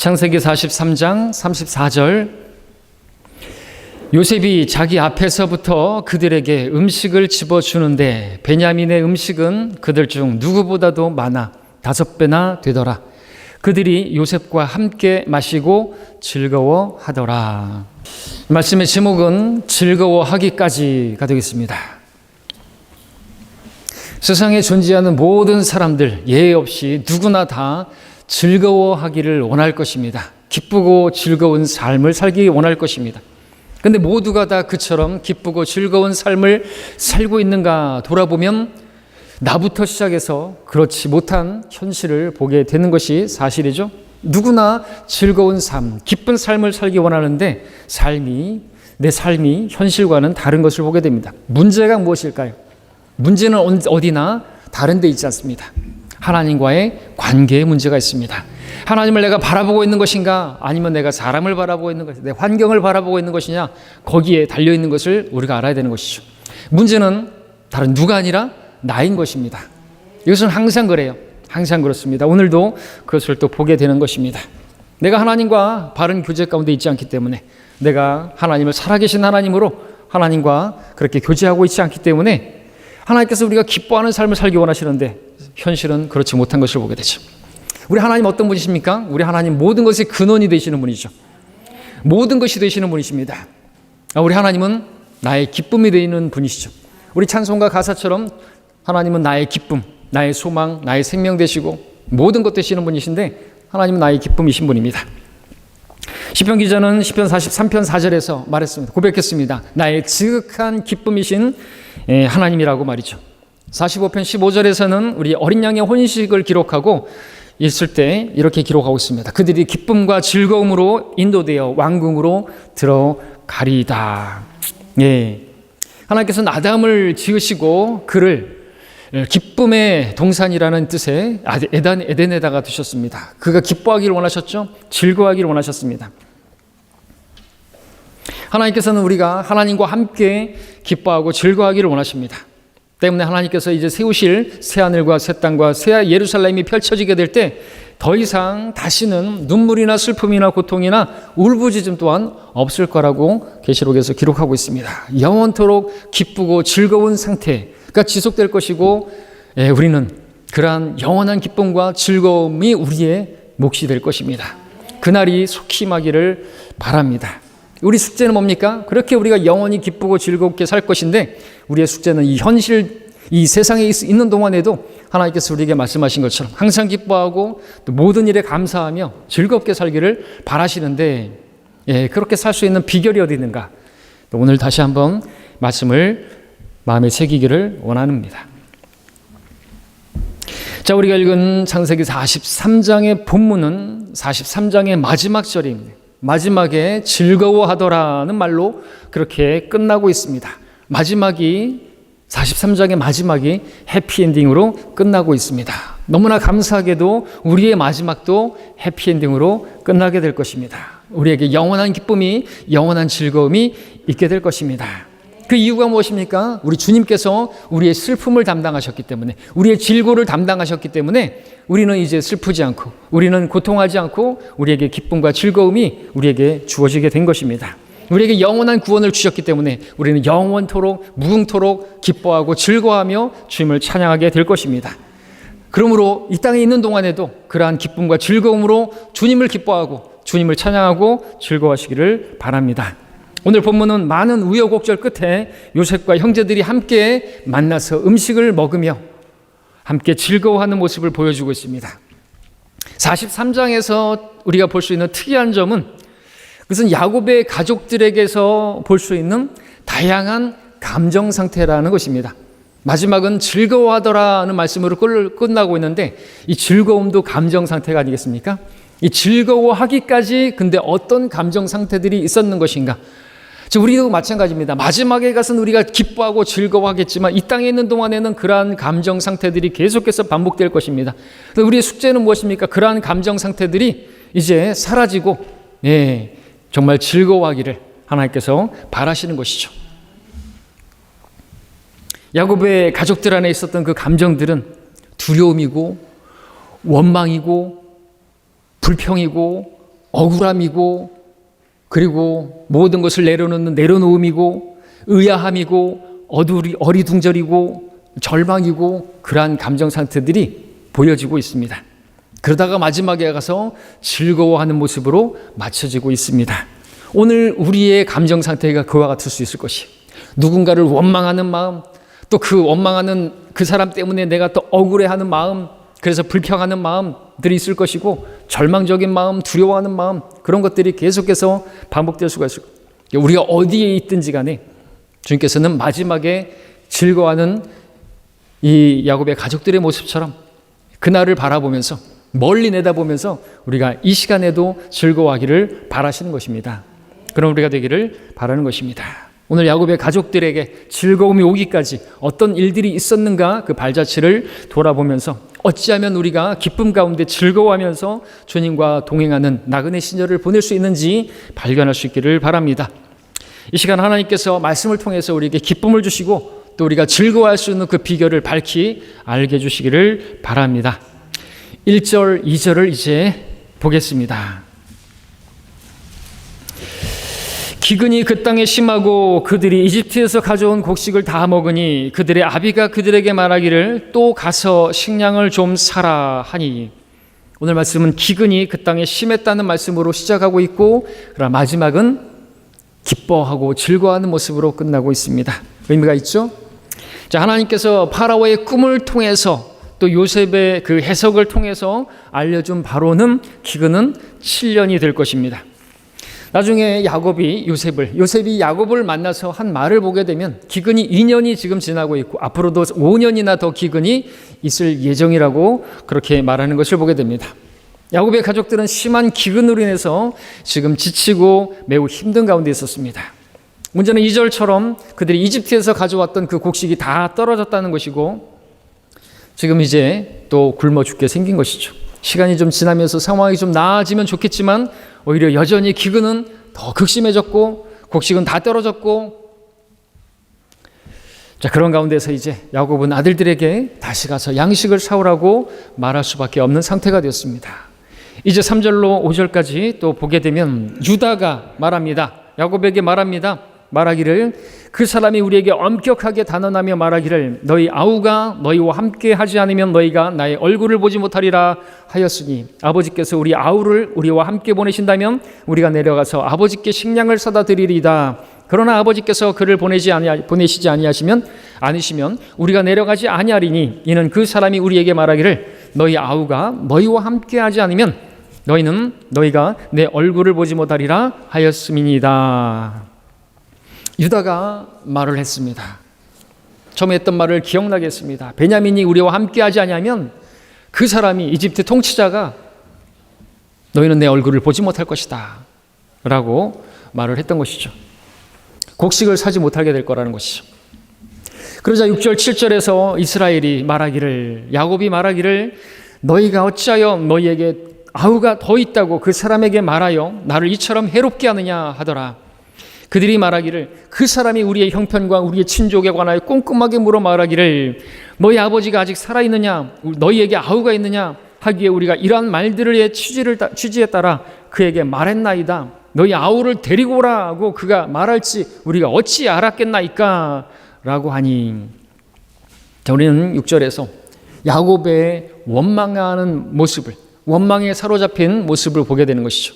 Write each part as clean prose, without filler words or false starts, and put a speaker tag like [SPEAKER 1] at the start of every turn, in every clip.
[SPEAKER 1] 창세기 43장 34절, 요셉이 자기 앞에서부터 그들에게 음식을 집어주는데 베냐민의 음식은 그들 중 누구보다도 많아 5배나 되더라. 그들이 요셉과 함께 마시고 즐거워하더라. 말씀의 제목은 즐거워하기까지가 되겠습니다. 세상에 존재하는 모든 사람들 예외 없이 누구나 다 즐거워하기를 원할 것입니다. 기쁘고 즐거운 삶을 살기 원할 것입니다. 근데 모두가 다 그처럼 기쁘고 즐거운 삶을 살고 있는가 돌아보면 나부터 시작해서 그렇지 못한 현실을 보게 되는 것이 사실이죠. 누구나 즐거운 삶, 기쁜 삶을 살기 원하는데 내 삶이 현실과는 다른 것을 보게 됩니다. 문제가 무엇일까요? 문제는 어디나 다른 데 있지 않습니다. 하나님과의 관계에 문제가 있습니다. 하나님을 내가 바라보고 있는 것인가, 아니면 내가 사람을 바라보고 있는 것이냐, 내 환경을 바라보고 있는 것이냐, 거기에 달려있는 것을 우리가 알아야 되는 것이죠. 문제는 다른 누가 아니라 나인 것입니다. 이것은 항상 그래요. 항상 그렇습니다. 오늘도 그것을 또 보게 되는 것입니다. 내가 하나님과 바른 교제 가운데 있지 않기 때문에, 내가 하나님을 살아계신 하나님으로 하나님과 그렇게 교제하고 있지 않기 때문에 하나님께서 우리가 기뻐하는 삶을 살기 원하시는데 현실은 그렇지 못한 것을 보게 되죠. 우리 하나님 어떤 분이십니까? 우리 하나님 모든 것의 근원이 되시는 분이죠. 모든 것이 되시는 분이십니다. 우리 하나님은 나의 기쁨이 되는 분이시죠. 우리 찬송가 가사처럼 하나님은 나의 기쁨, 나의 소망, 나의 생명 되시고 모든 것 되시는 분이신데 하나님은 나의 기쁨이신 분입니다. 시편 기자는 시편 43편 4절에서 말했습니다. 고백했습니다. 나의 지극한 기쁨이신 하나님이라고 말이죠. 45편 15절에서는 우리 어린 양의 혼식을 기록하고 있을 때 이렇게 기록하고 있습니다. 그들이 기쁨과 즐거움으로 인도되어 왕궁으로 들어가리다. 하나님께서는 아담을 지으시고 그를 기쁨의 동산이라는 뜻의 에덴에다가 두셨습니다. 그가 기뻐하기를 원하셨죠. 즐거워하기를 원하셨습니다. 하나님께서는 우리가 하나님과 함께 기뻐하고 즐거워하기를 원하십니다. 때문에 하나님께서 이제 세우실 새하늘과 새 땅과 새 예루살렘이 펼쳐지게 될 때 더 이상 다시는 눈물이나 슬픔이나 고통이나 울부짖음 또한 없을 거라고 계시록에서 기록하고 있습니다. 영원토록 기쁘고 즐거운 상태가 지속될 것이고 우리는 그러한 영원한 기쁨과 즐거움이 우리의 몫이 될 것입니다. 그날이 속히 임하기를 바랍니다. 우리 숙제는 뭡니까? 그렇게 우리가 영원히 기쁘고 즐겁게 살 것인데 우리의 숙제는 이 현실, 이 세상에 있는 동안에도 하나님께서 우리에게 말씀하신 것처럼 항상 기뻐하고 또 모든 일에 감사하며 즐겁게 살기를 바라시는데 그렇게 살 수 있는 비결이 어디 있는가? 또 오늘 다시 한번 말씀을 마음에 새기기를 원합니다. 자, 우리가 읽은 창세기 43장의 본문은 43장의 마지막 절입니다. 마지막에 즐거워하더라는 말로 그렇게 끝나고 있습니다. 43장의 마지막이 해피엔딩으로 끝나고 있습니다. 너무나 감사하게도 우리의 마지막도 해피엔딩으로 끝나게 될 것입니다. 우리에게 영원한 기쁨이, 영원한 즐거움이 있게 될 것입니다. 그 이유가 무엇입니까? 우리 주님께서 우리의 슬픔을 담당하셨기 때문에, 우리의 질고를 담당하셨기 때문에 우리는 이제 슬프지 않고, 우리는 고통하지 않고 우리에게 기쁨과 즐거움이 우리에게 주어지게 된 것입니다. 우리에게 영원한 구원을 주셨기 때문에 우리는 영원토록 무궁토록 기뻐하고 즐거워하며 주님을 찬양하게 될 것입니다. 그러므로 이 땅에 있는 동안에도 그러한 기쁨과 즐거움으로 주님을 기뻐하고 주님을 찬양하고 즐거워하시기를 바랍니다. 오늘 본문은 많은 우여곡절 끝에 요셉과 형제들이 함께 만나서 음식을 먹으며 함께 즐거워하는 모습을 보여주고 있습니다. 43장에서 우리가 볼 수 있는 특이한 점은 그것은 야곱의 가족들에게서 볼 수 있는 다양한 감정 상태라는 것입니다. 마지막은 즐거워하더라는 말씀으로 끝나고 있는데 이 즐거움도 감정 상태가 아니겠습니까? 이 즐거워하기까지 근데 어떤 감정 상태들이 있었는 것인가? 우리도 마찬가지입니다. 마지막에 가서는 우리가 기뻐하고 즐거워하겠지만 이 땅에 있는 동안에는 그러한 감정 상태들이 계속해서 반복될 것입니다. 그래서 우리의 숙제는 무엇입니까? 그러한 감정 상태들이 이제 사라지고 정말 즐거워하기를 하나님께서 바라시는 것이죠. 야곱의 가족들 안에 있었던 그 감정들은 두려움이고 원망이고 불평이고 억울함이고, 그리고 모든 것을 내려놓는 내려놓음이고, 의아함이고, 어리둥절이고, 절망이고, 그러한 감정 상태들이 보여지고 있습니다. 그러다가 마지막에 가서 즐거워하는 모습으로 맞춰지고 있습니다. 오늘 우리의 감정 상태가 그와 같을 수 있을 것이에요. 누군가를 원망하는 마음, 또 그 원망하는 그 사람 때문에 내가 또 억울해하는 마음, 그래서 불평하는 마음들이 있을 것이고, 절망적인 마음, 두려워하는 마음, 그런 것들이 계속해서 반복될 수가 있을 거예요. 우리가 어디에 있든지 간에 주님께서는 마지막에 즐거워하는 이 야곱의 가족들의 모습처럼 그날을 바라보면서, 멀리 내다보면서 우리가 이 시간에도 즐거워하기를 바라시는 것입니다. 그럼 우리가 되기를 바라는 것입니다. 오늘 야곱의 가족들에게 즐거움이 오기까지 어떤 일들이 있었는가, 그 발자취를 돌아보면서 어찌하면 우리가 기쁨 가운데 즐거워하면서 주님과 동행하는 나그네 시절을 보낼 수 있는지 발견할 수 있기를 바랍니다. 이 시간 하나님께서 말씀을 통해서 우리에게 기쁨을 주시고 또 우리가 즐거워할 수 있는 그 비결을 밝히 알게 해주시기를 바랍니다. 1절, 2절을 이제 보겠습니다. 기근이 그 땅에 심하고 그들이 이집트에서 가져온 곡식을 다 먹으니 그들의 아비가 그들에게 말하기를 또 가서 식량을 좀 사라 하니, 오늘 말씀은 기근이 그 땅에 심했다는 말씀으로 시작하고 있고, 그러나 마지막은 기뻐하고 즐거워하는 모습으로 끝나고 있습니다. 의미가 있죠? 자, 하나님께서 파라오의 꿈을 통해서 또 요셉의 그 해석을 통해서 알려준 바로는 기근은 7년이 될 것입니다. 나중에 요셉이 야곱을 만나서 한 말을 보게 되면 기근이 2년이 지금 지나고 있고 앞으로도 5년이나 더 기근이 있을 예정이라고 그렇게 말하는 것을 보게 됩니다. 야곱의 가족들은 심한 기근으로 인해서 지금 지치고 매우 힘든 가운데 있었습니다. 문제는 2절처럼 그들이 이집트에서 가져왔던 그 곡식이 다 떨어졌다는 것이고, 지금 이제 또 굶어 죽게 생긴 것이죠. 시간이 좀 지나면서 상황이 좀 나아지면 좋겠지만 오히려 여전히 기근은 더 극심해졌고 곡식은 다 떨어졌고, 자, 그런 가운데서 이제 야곱은 아들들에게 다시 가서 양식을 사오라고 말할 수밖에 없는 상태가 되었습니다. 이제 3절로 5절까지 또 보게 되면 유다가 말합니다. 야곱에게 말하기를 그 사람이 우리에게 엄격하게 단언하며 말하기를 너희 아우가 너희와 함께 하지 않으면 너희가 나의 얼굴을 보지 못하리라 하였으니, 아버지께서 우리 아우를 우리와 함께 보내신다면 우리가 내려가서 아버지께 식량을 사다 드리리이다. 그러나 아버지께서 그를 보내시지 아니시면 우리가 내려가지 아니하리니, 이는 그 사람이 우리에게 말하기를 너희 아우가 너희와 함께 하지 않으면 너희가 내 얼굴을 보지 못하리라 하였음이니이다. 유다가 말을 했습니다. 처음에 했던 말을 기억나게 했습니다. 베냐민이 우리와 함께 하지 아니하면 그 사람이, 이집트 통치자가 너희는 내 얼굴을 보지 못할 것이다 라고 말을 했던 것이죠. 곡식을 사지 못하게 될 거라는 것이죠. 그러자 6절 7절에서 야곱이 말하기를 너희가 어찌하여 너희에게 아우가 더 있다고 그 사람에게 말하여 나를 이처럼 해롭게 하느냐 하더라. 그들이 말하기를 그 사람이 우리의 형편과 우리의 친족에 관하여 꼼꼼하게 물어 말하기를 너희 아버지가 아직 살아있느냐, 너희에게 아우가 있느냐 하기에 우리가 이러한 말들의 취지에 따라 그에게 말했나이다. 너희 아우를 데리고 오라 하고 그가 말할지 우리가 어찌 알았겠나이까 라고 하니, 자, 우리는 6절에서 야곱의 원망하는 모습을, 원망에 사로잡힌 모습을 보게 되는 것이죠.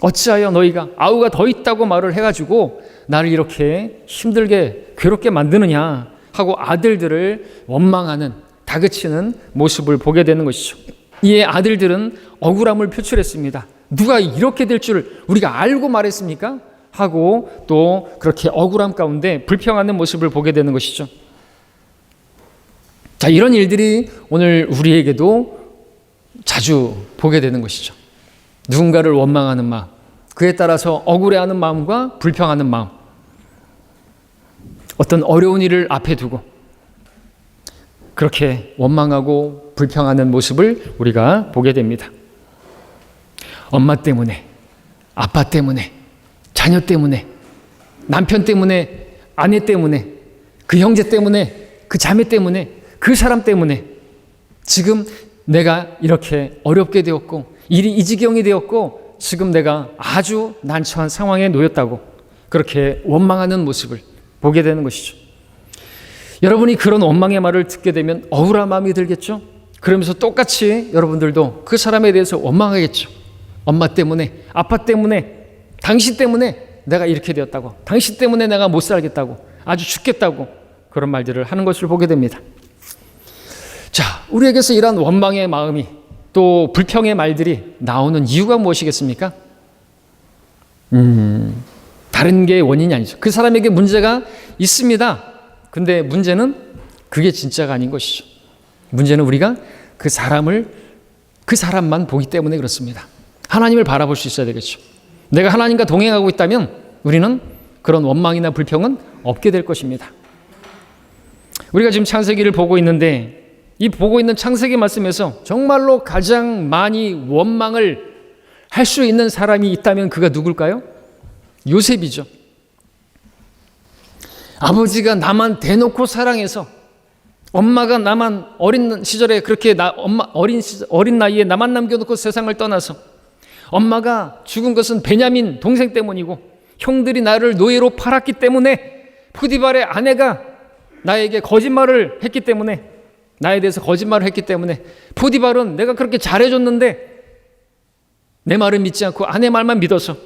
[SPEAKER 1] 어찌하여 너희가 아우가 더 있다고 말을 해가지고 나를 이렇게 힘들게 괴롭게 만드느냐 하고 아들들을 원망하는, 다그치는 모습을 보게 되는 것이죠. 이에 아들들은 억울함을 표출했습니다. 누가 이렇게 될 줄 우리가 알고 말했습니까? 하고 또 그렇게 억울함 가운데 불평하는 모습을 보게 되는 것이죠. 자, 이런 일들이 오늘 우리에게도 자주 보게 되는 것이죠. 누군가를 원망하는 마음, 그에 따라서 억울해하는 마음과 불평하는 마음, 어떤 어려운 일을 앞에 두고 그렇게 원망하고 불평하는 모습을 우리가 보게 됩니다. 엄마 때문에, 아빠 때문에, 자녀 때문에, 남편 때문에, 아내 때문에, 그 형제 때문에, 그 자매 때문에, 그 사람 때문에 지금 내가 이렇게 어렵게 되었고 일이 이 지경이 되었고 지금 내가 아주 난처한 상황에 놓였다고 그렇게 원망하는 모습을 보게 되는 것이죠. 여러분이 그런 원망의 말을 듣게 되면 억울한 마음이 들겠죠. 그러면서 똑같이 여러분들도 그 사람에 대해서 원망하겠죠. 엄마 때문에, 아빠 때문에, 당신 때문에 내가 이렇게 되었다고, 당신 때문에 내가 못 살겠다고, 아주 죽겠다고 그런 말들을 하는 것을 보게 됩니다. 자, 우리에게서 이러한 원망의 마음이 또 불평의 말들이 나오는 이유가 무엇이겠습니까? 다른 게 원인이 아니죠. 그 사람에게 문제가 있습니다. 근데 문제는 그게 진짜가 아닌 것이죠. 문제는 우리가 그 사람만 보기 때문에 그렇습니다. 하나님을 바라볼 수 있어야 되겠죠. 내가 하나님과 동행하고 있다면 우리는 그런 원망이나 불평은 없게 될 것입니다. 우리가 지금 창세기를 보고 있는데 이 보고 있는 창세기 말씀에서 정말로 가장 많이 원망을 할 수 있는 사람이 있다면 그가 누굴까요? 요셉이죠. 아버지가 나만 대놓고 사랑해서 엄마가 나만 어린 시절에 그렇게 어린 나이에 나만 남겨놓고 세상을 떠나서 엄마가 죽은 것은 베냐민 동생 때문이고 형들이 나를 노예로 팔았기 때문에 포디발의 아내가 나에게 거짓말을 했기 때문에 나에 대해서 거짓말을 했기 때문에 포디발은 내가 그렇게 잘해줬는데 내 말을 믿지 않고 아내 말만 믿어서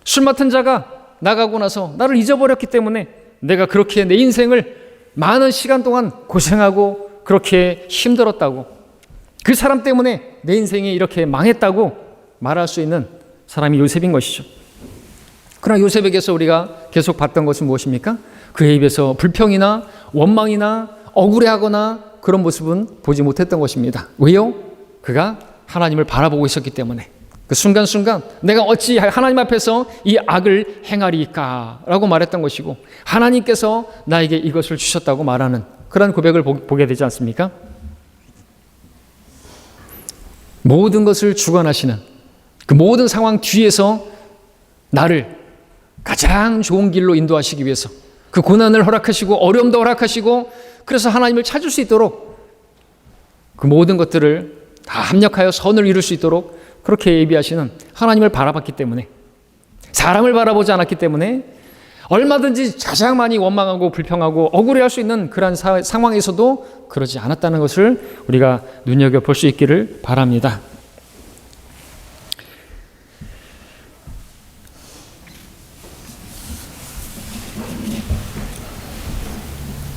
[SPEAKER 1] 술 맡은 자가 나가고 나서 나를 잊어버렸기 때문에 내가 그렇게 내 인생을 많은 시간 동안 고생하고 그렇게 힘들었다고 그 사람 때문에 내 인생이 이렇게 망했다고 말할 수 있는 사람이 요셉인 것이죠. 그러나 요셉에게서 우리가 계속 봤던 것은 무엇입니까? 그의 입에서 불평이나 원망이나 억울해하거나 그런 모습은 보지 못했던 것입니다. 왜요? 그가 하나님을 바라보고 있었기 때문에 그 순간순간 내가 어찌 하나님 앞에서 이 악을 행하리까 라고 말했던 것이고 하나님께서 나에게 이것을 주셨다고 말하는 그런 고백을 보게 되지 않습니까? 모든 것을 주관하시는 그 모든 상황 뒤에서 나를 가장 좋은 길로 인도하시기 위해서 그 고난을 허락하시고 어려움도 허락하시고 그래서 하나님을 찾을 수 있도록 그 모든 것들을 다 합력하여 선을 이룰 수 있도록 그렇게 예비하시는 하나님을 바라봤기 때문에 사람을 바라보지 않았기 때문에 얼마든지 가장 많이 원망하고 불평하고 억울해할 수 있는 그러한 상황에서도 그러지 않았다는 것을 우리가 눈여겨볼 수 있기를 바랍니다.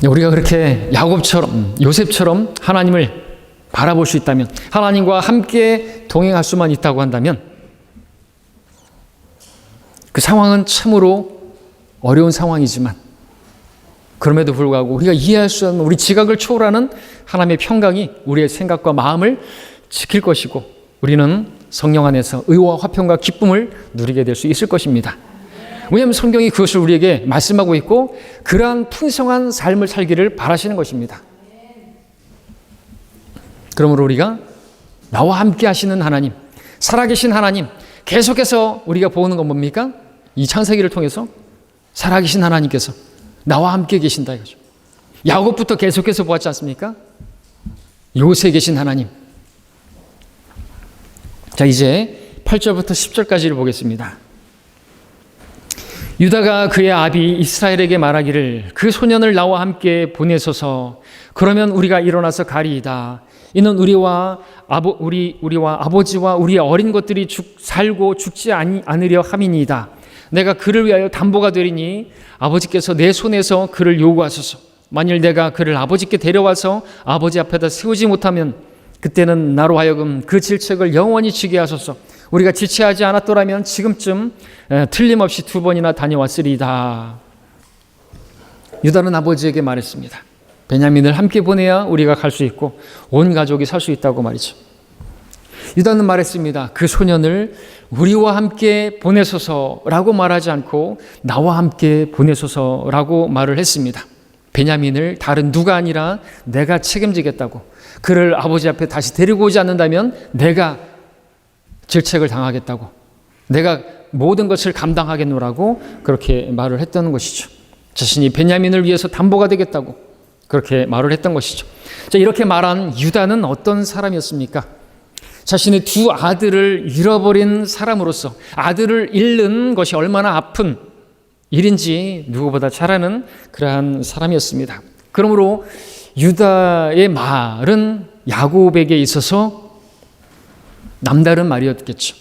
[SPEAKER 1] 우리가 그렇게 야곱처럼 요셉처럼 하나님을 바라볼 수 있다면 하나님과 함께 동행할 수만 있다고 한다면 그 상황은 참으로 어려운 상황이지만 그럼에도 불구하고 우리가 이해할 수 없는 우리 지각을 초월하는 하나님의 평강이 우리의 생각과 마음을 지킬 것이고 우리는 성령 안에서 의와 화평과 기쁨을 누리게 될 수 있을 것입니다. 왜냐하면 성경이 그것을 우리에게 말씀하고 있고 그러한 풍성한 삶을 살기를 바라시는 것입니다. 그러므로 우리가 나와 함께 하시는 하나님, 살아계신 하나님, 계속해서 우리가 보는 건 뭡니까? 이 창세기를 통해서 살아계신 하나님께서 나와 함께 계신다 이거죠. 야곱부터 계속해서 보았지 않습니까? 요새 계신 하나님. 자, 이제 8절부터 10절까지를 보겠습니다. 유다가 그의 아비 이스라엘에게 말하기를 그 소년을 나와 함께 보내소서. 그러면 우리가 일어나서 가리이다. 이는 우리와 아버지와 우리의 어린 것들이 살고 죽지 않으려 함이니이다. 내가 그를 위하여 담보가 되리니 아버지께서 내 손에서 그를 요구하소서. 만일 내가 그를 아버지께 데려와서 아버지 앞에다 세우지 못하면 그때는 나로 하여금 그 질책을 영원히 지게 하소서. 우리가 지체하지 않았더라면 지금쯤 틀림없이 2번이나 다녀왔으리이다. 유다는 아버지에게 말했습니다. 베냐민을 함께 보내야 우리가 갈 수 있고 온 가족이 살 수 있다고 말이죠. 유다는 말했습니다. 그 소년을 우리와 함께 보내소서라고 말하지 않고 나와 함께 보내소서라고 말을 했습니다. 베냐민을 다른 누가 아니라 내가 책임지겠다고, 그를 아버지 앞에 다시 데리고 오지 않는다면 내가 질책을 당하겠다고, 내가 모든 것을 감당하겠노라고 그렇게 말을 했다는 것이죠. 자신이 베냐민을 위해서 담보가 되겠다고 그렇게 말을 했던 것이죠. 자, 이렇게 말한 유다는 어떤 사람이었습니까? 자신의 두 아들을 잃어버린 사람으로서 아들을 잃는 것이 얼마나 아픈 일인지 누구보다 잘 아는 그러한 사람이었습니다. 그러므로 유다의 말은 야곱에게 있어서 남다른 말이었겠죠.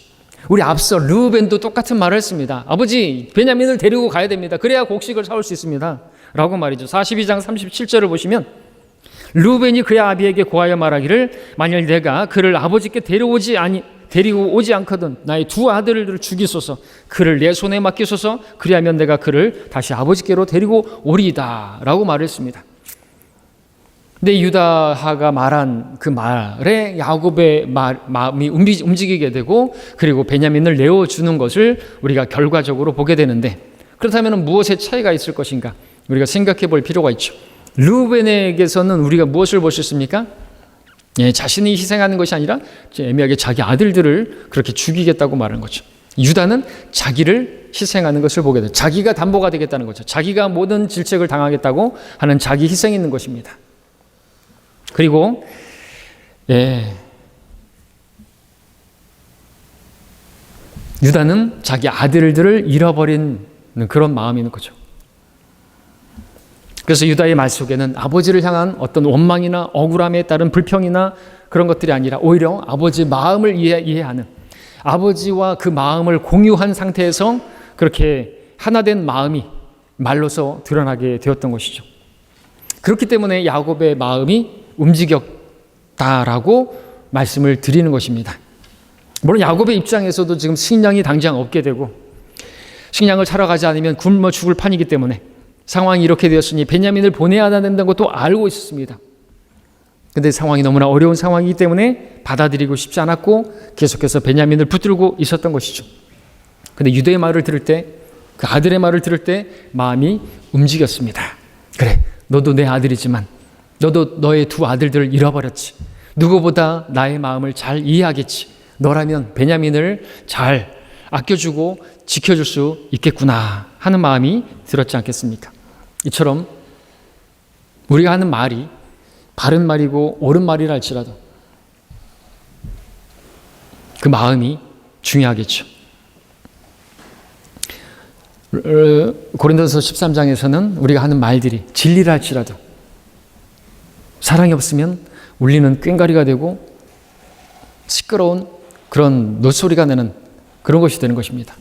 [SPEAKER 1] 우리 앞서 르우벤도 똑같은 말을 했습니다. 아버지, 베냐민을 데리고 가야 됩니다. 그래야 곡식을 사올 수 있습니다. 라고 말이죠. 42장 37절을 보시면 르우벤이 그의 아비에게 고하여 말하기를 만일 내가 그를 아버지께 데리고 오지 않거든 나의 두 아들을 죽이소서. 그를 내 손에 맡기소서. 그리하면 내가 그를 다시 아버지께로 데리고 오리이다. 라고 말했습니다. 근데 유다하가 말한 그 말에 야곱의 마음이 움직이게 되고 그리고 베냐민을 내어주는 것을 우리가 결과적으로 보게 되는데, 그렇다면 무엇의 차이가 있을 것인가 우리가 생각해 볼 필요가 있죠. 르우벤에게서는 우리가 무엇을 볼 수 있습니까? 자신이 희생하는 것이 아니라 애매하게 자기 아들들을 그렇게 죽이겠다고 말하는 거죠. 유다는 자기를 희생하는 것을 보게 돼요. 자기가 담보가 되겠다는 거죠. 자기가 모든 질책을 당하겠다고 하는 자기 희생이 있는 것입니다. 그리고 유다는 자기 아들들을 잃어버린 그런 마음이 있는 거죠. 그래서 유다의 말 속에는 아버지를 향한 어떤 원망이나 억울함에 따른 불평이나 그런 것들이 아니라 오히려 아버지의 마음을 이해하는, 아버지와 그 마음을 공유한 상태에서 그렇게 하나된 마음이 말로서 드러나게 되었던 것이죠. 그렇기 때문에 야곱의 마음이 움직였다라고 말씀을 드리는 것입니다. 물론 야곱의 입장에서도 지금 식량이 당장 없게 되고 식량을 사러 가지 않으면 굶어 죽을 판이기 때문에 상황이 이렇게 되었으니 베냐민을 보내야 된다는 것도 알고 있었습니다. 그런데 상황이 너무나 어려운 상황이기 때문에 받아들이고 싶지 않았고 계속해서 베냐민을 붙들고 있었던 것이죠. 그런데 유다의 말을 들을 때, 그 아들의 말을 들을 때 마음이 움직였습니다. 그래, 너도 내 아들이지만 너도 너의 두 아들들을 잃어버렸지. 누구보다 나의 마음을 잘 이해하겠지. 너라면 베냐민을 잘 아껴주고 지켜줄 수 있겠구나 하는 마음이 들었지 않겠습니까? 이처럼 우리가 하는 말이 바른 말이고 옳은 말이라 할지라도 그 마음이 중요하겠죠. 고린도서 13장에서는 우리가 하는 말들이 진리라 할지라도 사랑이 없으면 울리는 꽹과리가 되고 시끄러운 그런 노소리가 나는 그런 것이 되는 것입니다.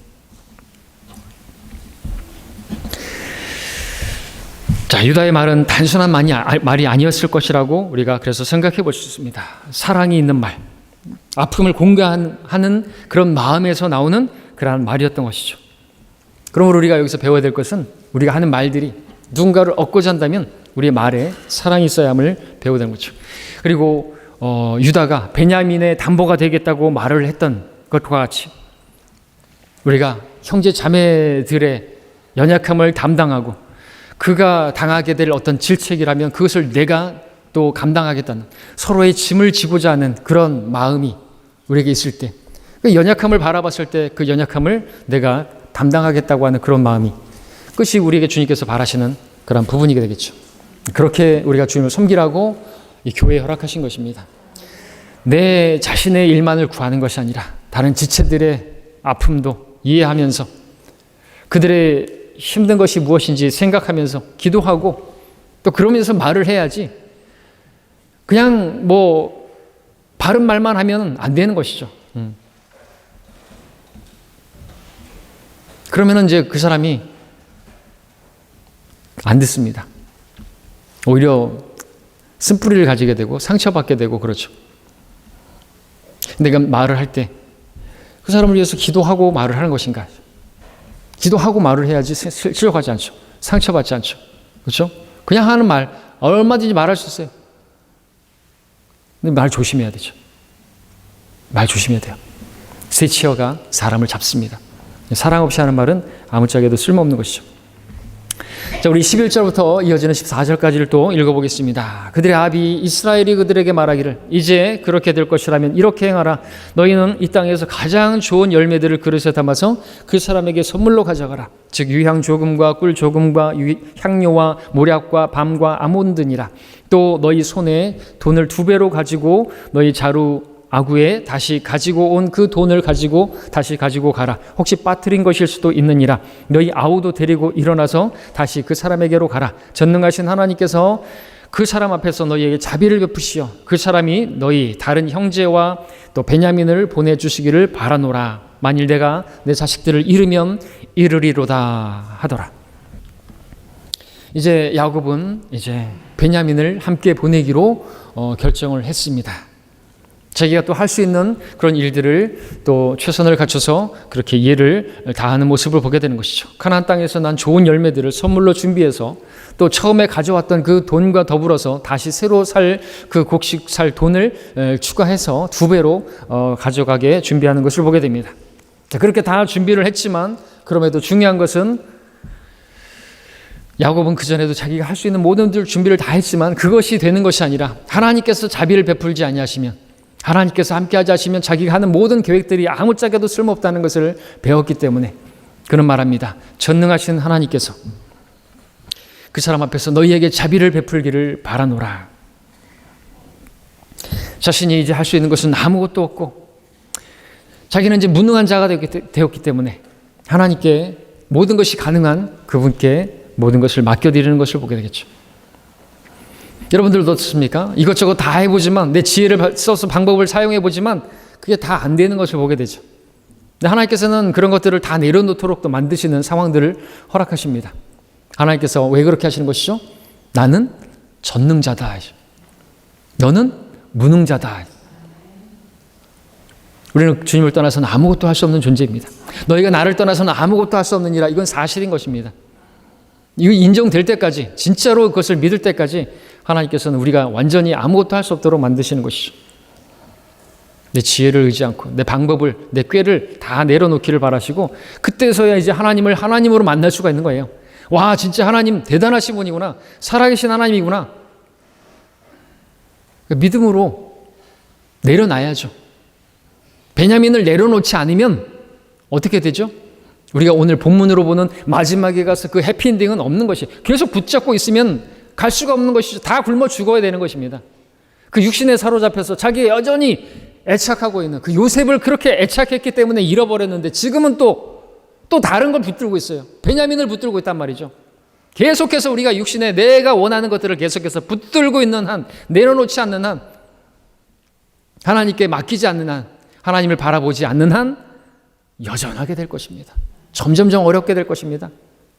[SPEAKER 1] 자, 유다의 말은 단순한 말이 아니었을 것이라고 우리가 그래서 생각해 볼 수 있습니다. 사랑이 있는 말, 아픔을 공감하는 그런 마음에서 나오는 그러한 말이었던 것이죠. 그러므로 우리가 여기서 배워야 될 것은 우리가 하는 말들이 누군가를 얻고자 한다면 우리의 말에 사랑이 있어야 함을 배워야 되는 거죠. 그리고 유다가 베냐민의 담보가 되겠다고 말을 했던 것과 같이 우리가 형제 자매들의 연약함을 담당하고 그가 당하게 될 어떤 질책이라면 그것을 내가 또 감당하겠다는, 서로의 짐을 지고자 하는 그런 마음이 우리에게 있을 때, 그 연약함을 바라봤을 때 그 연약함을 내가 담당하겠다고 하는 그런 마음이, 그것이 우리에게 주님께서 바라시는 그런 부분이 되겠죠. 그렇게 우리가 주님을 섬기라고 이 교회에 허락하신 것입니다. 내 자신의 일만을 구하는 것이 아니라 다른 지체들의 아픔도 이해하면서 그들의 힘든 것이 무엇인지 생각하면서 기도하고 또 그러면서 말을 해야지 그냥 바른 말만 하면 안 되는 것이죠. 그러면은 이제 그 사람이 안 듣습니다. 오히려 쓴뿌리를 가지게 되고 상처받게 되고 그렇죠. 내가 말을 할 때 그 사람을 위해서 기도하고 말을 하는 것인가? 기도하고 말을 해야지 실족하지 않죠. 상처받지 않죠. 그렇죠? 그냥 하는 말 얼마든지 말할 수 있어요. 근데 말 조심해야 되죠. 말 조심해야 돼요. 쇠치어가 사람을 잡습니다. 사랑 없이 하는 말은 아무짝에도 쓸모없는 것이죠. 자, 우리 11절부터 이어지는 14절까지를 또 읽어보겠습니다. 그들의 아비 이스라엘이 그들에게 말하기를 이제 그렇게 될 것이라면 이렇게 행하라. 너희는 이 땅에서 가장 좋은 열매들을 그릇에 담아서 그 사람에게 선물로 가져가라. 즉 유향 조금과 꿀 조금과 향료와 모략과 밤과 아몬드니라. 또 너희 손에 돈을 2배로 가지고 너희 자루 아구에 다시 가지고 온 그 돈을 가지고 다시 가지고 가라. 혹시 빠뜨린 것일 수도 있느니라. 너희 아우도 데리고 일어나서 다시 그 사람에게로 가라. 전능하신 하나님께서 그 사람 앞에서 너희에게 자비를 베푸시어 그 사람이 너희 다른 형제와 또 베냐민을 보내주시기를 바라노라. 만일 내가 내 자식들을 잃으면 잃으리로다 하더라. 이제 야곱은 이제 베냐민을 함께 보내기로 결정을 했습니다. 자기가 또 할 수 있는 그런 일들을 또 최선을 갖춰서 그렇게 이해를 다하는 모습을 보게 되는 것이죠. 가나안 땅에서 난 좋은 열매들을 선물로 준비해서 또 처음에 가져왔던 그 돈과 더불어서 다시 새로 살 그 곡식 살 돈을 추가해서 2배로 가져가게 준비하는 것을 보게 됩니다. 자, 그렇게 다 준비를 했지만 그럼에도 중요한 것은 야곱은 그전에도 자기가 할 수 있는 모든 준비를 다 했지만 그것이 되는 것이 아니라 하나님께서 자비를 베풀지 아니하시면 하나님께서 함께하지 않으시면 자기가 하는 모든 계획들이 아무짝에도 쓸모없다는 것을 배웠기 때문에 그는 말합니다. 전능하신 하나님께서 그 사람 앞에서 너희에게 자비를 베풀기를 바라노라. 자신이 이제 할 수 있는 것은 아무것도 없고 자기는 이제 무능한 자가 되었기 때문에 하나님께 모든 것이 가능한 그분께 모든 것을 맡겨드리는 것을 보게 되겠죠. 여러분들도 어떻습니까? 이것저것 다 해보지만 내 지혜를 써서 방법을 사용해보지만 그게 다 안 되는 것을 보게 되죠. 근데 하나님께서는 그런 것들을 다 내려놓도록 또 만드시는 상황들을 허락하십니다. 하나님께서 왜 그렇게 하시는 것이죠? 나는 전능자다. 너는 무능자다. 우리는 주님을 떠나서는 아무것도 할 수 없는 존재입니다. 너희가 나를 떠나서는 아무것도 할 수 없느니라. 이건 사실인 것입니다. 이거 인정될 때까지 진짜로 그것을 믿을 때까지 하나님께서는 우리가 완전히 아무것도 할 수 없도록 만드시는 것이죠. 내 지혜를 의지 않고 내 방법을 내 꾀를 다 내려놓기를 바라시고 그때서야 이제 하나님을 하나님으로 만날 수가 있는 거예요. 와, 진짜 하나님 대단하신 분이구나. 살아계신 하나님이구나. 믿음으로 내려놔야죠. 베냐민을 내려놓지 않으면 어떻게 되죠? 우리가 오늘 본문으로 보는 마지막에 가서 그 해피엔딩은 없는 것이 계속 붙잡고 있으면 갈 수가 없는 것이죠. 다 굶어 죽어야 되는 것입니다. 그 육신에 사로잡혀서 자기가 여전히 애착하고 있는 그 요셉을 그렇게 애착했기 때문에 잃어버렸는데 지금은 또 다른 걸 붙들고 있어요. 베냐민을 붙들고 있단 말이죠. 계속해서 우리가 육신에 내가 원하는 것들을 계속해서 붙들고 있는 한, 내려놓지 않는 한, 하나님께 맡기지 않는 한, 하나님을 바라보지 않는 한 여전하게 될 것입니다. 점점점 어렵게 될 것입니다.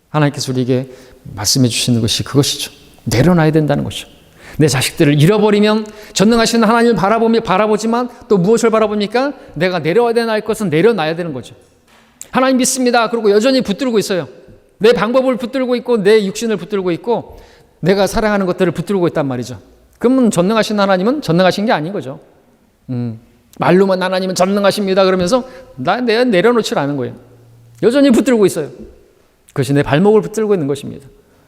[SPEAKER 1] 하나님께서 우리에게 말씀해 주시는 것이 그것이죠. 내려놔야 된다는 것이죠. 내 자식들을 잃어버리면 전능하신 하나님을 바라보지만 또 무엇을 바라봅니까? 내가 내려와야 될 것은 내려놔야 되는 거죠. 하나님 믿습니다. 그리고 여전히 붙들고 있어요. 내 방법을 붙들고 있고 내 육신을 붙들고 있고 내가 사랑하는 것들을 붙들고 있단 말이죠. 그러면 전능하신 하나님은 전능하신 게 아닌 거죠. 말로만 하나님은 전능하십니다 그러면서 내가 내려놓지 않은 거예요. 여전히 붙들고 있어요. 그것이 내 발목을 붙들고 있는 것입니다.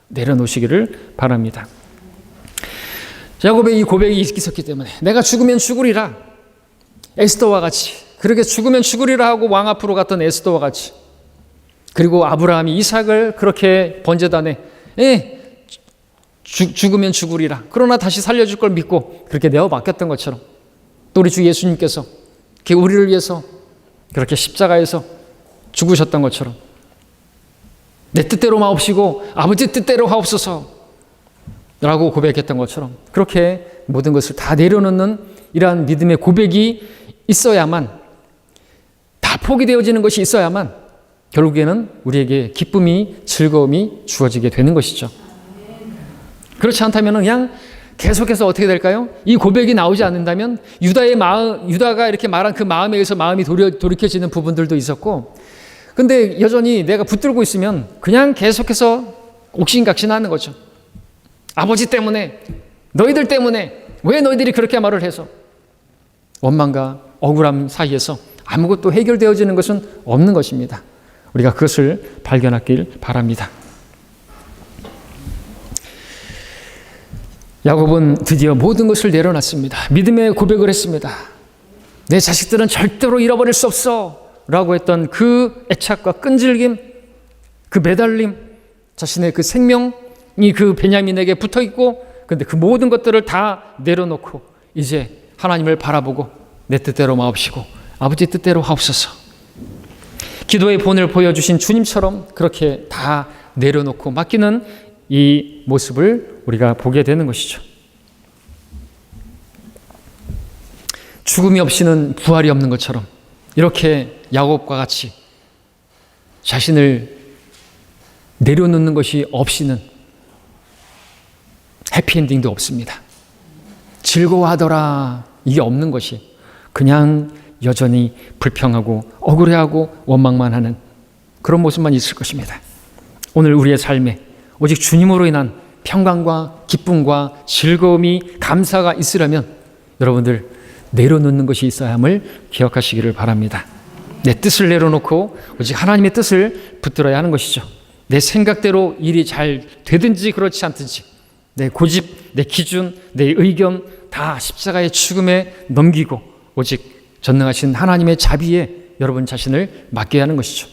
[SPEAKER 1] 내려놓으시기를 바랍니다. 야곱의 이 고백이 있었기 때문에 내가 죽으면 죽으리라. 에스더와 같이 그렇게 죽으면 죽으리라 하고 왕 앞으로 갔던 에스더와 같이 그리고 아브라함이 이삭을 그렇게 번제단에 죽으면 죽으리라. 그러나 다시 살려줄 걸 믿고 그렇게 내어 맡겼던 것처럼 또 우리 주 예수님께서 우리를 위해서 그렇게 십자가에서 죽으셨던 것처럼 내 뜻대로 마옵시고 아버지 뜻대로 하옵소서 라고 고백했던 것처럼 그렇게 모든 것을 다 내려놓는 이러한 믿음의 고백이 있어야만 다 포기되어지는 것이 있어야만 결국에는 우리에게 기쁨이 즐거움이 주어지게 되는 것이죠. 그렇지 않다면 그냥 계속해서 어떻게 될까요? 이 고백이 나오지 않는다면 유다가 이렇게 말한 그 마음에 의해서 마음이 돌이켜지는 부분들도 있었고 근데 여전히 내가 붙들고 있으면 그냥 계속해서 옥신각신하는 거죠. 아버지 때문에 너희들 때문에 왜 너희들이 그렇게 말을 해서 원망과 억울함 사이에서 아무것도 해결되어지는 것은 없는 것입니다. 우리가 그것을 발견하길 바랍니다. 야곱은 드디어 모든 것을 내려놨습니다. 믿음의 고백을 했습니다. 내 자식들은 절대로 잃어버릴 수 없어 라고 했던 그 애착과 끈질김, 그 매달림, 자신의 그 생명이 그 베냐민에게 붙어있고 근데 그 모든 것들을 다 내려놓고 이제 하나님을 바라보고 내 뜻대로 마옵시고 아버지 뜻대로 하옵소서. 기도의 본을 보여주신 주님처럼 그렇게 다 내려놓고 맡기는 이 모습을 우리가 보게 되는 것이죠. 죽음이 없이는 부활이 없는 것처럼 이렇게 야곱과 같이 자신을 내려놓는 것이 없이는 해피엔딩도 없습니다. 즐거워하더라 이게 없는 것이 그냥 여전히 불평하고 억울해하고 원망만 하는 그런 모습만 있을 것입니다. 오늘 우리의 삶에 오직 주님으로 인한 평강과 기쁨과 즐거움이 감사가 있으려면 여러분들 내려놓는 것이 있어야 함을 기억하시기를 바랍니다. 내 뜻을 내려놓고 오직 하나님의 뜻을 붙들어야 하는 것이죠. 내 생각대로 일이 잘 되든지 그렇지 않든지 내 고집, 내 기준, 내 의견 다 십자가의 죽음에 넘기고 오직 전능하신 하나님의 자비에 여러분 자신을 맡겨야 하는 것이죠.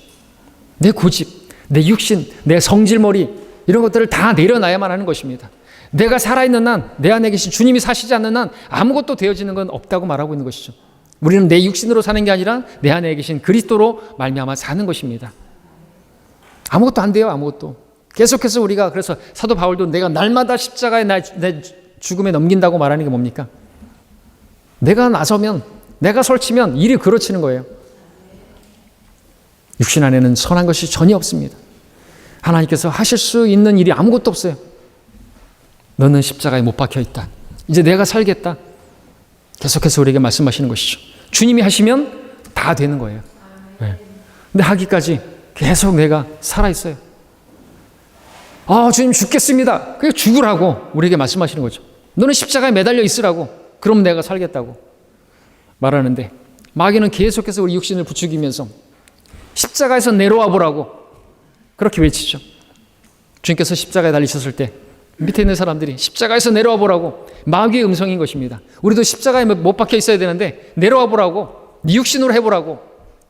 [SPEAKER 1] 내 고집, 내 육신, 내 성질머리 이런 것들을 다 내려놔야만 하는 것입니다. 내가 살아있는 한, 내 안에 계신 주님이 사시지 않는 한 아무것도 되어지는 건 없다고 말하고 있는 것이죠. 우리는 내 육신으로 사는 게 아니라 내 안에 계신 그리스도로 말미암아 사는 것입니다. 아무것도 안 돼요. 아무것도. 계속해서 우리가 그래서 사도 바울도 내가 날마다 십자가에 내 죽음에 넘긴다고 말하는 게 뭡니까? 내가 나서면 내가 설치면 일이 그르치는 거예요. 육신 안에는 선한 것이 전혀 없습니다. 하나님께서 하실 수 있는 일이 아무것도 없어요. 너는 십자가에 못 박혀 있다. 이제 내가 살겠다. 계속해서 우리에게 말씀하시는 것이죠. 주님이 하시면 다 되는 거예요. 네. 근데 하기까지 계속 내가 살아있어요. 주님 죽겠습니다. 그게 죽으라고 우리에게 말씀하시는 거죠. 너는 십자가에 매달려 있으라고. 그럼 내가 살겠다고 말하는데 마귀는 계속해서 우리 육신을 부추기면서 십자가에서 내려와 보라고 그렇게 외치죠. 주님께서 십자가에 달리셨을 때 밑에 있는 사람들이 십자가에서 내려와 보라고 마귀의 음성인 것입니다. 우리도 십자가에 못 박혀 있어야 되는데 내려와 보라고 네 육신으로 해보라고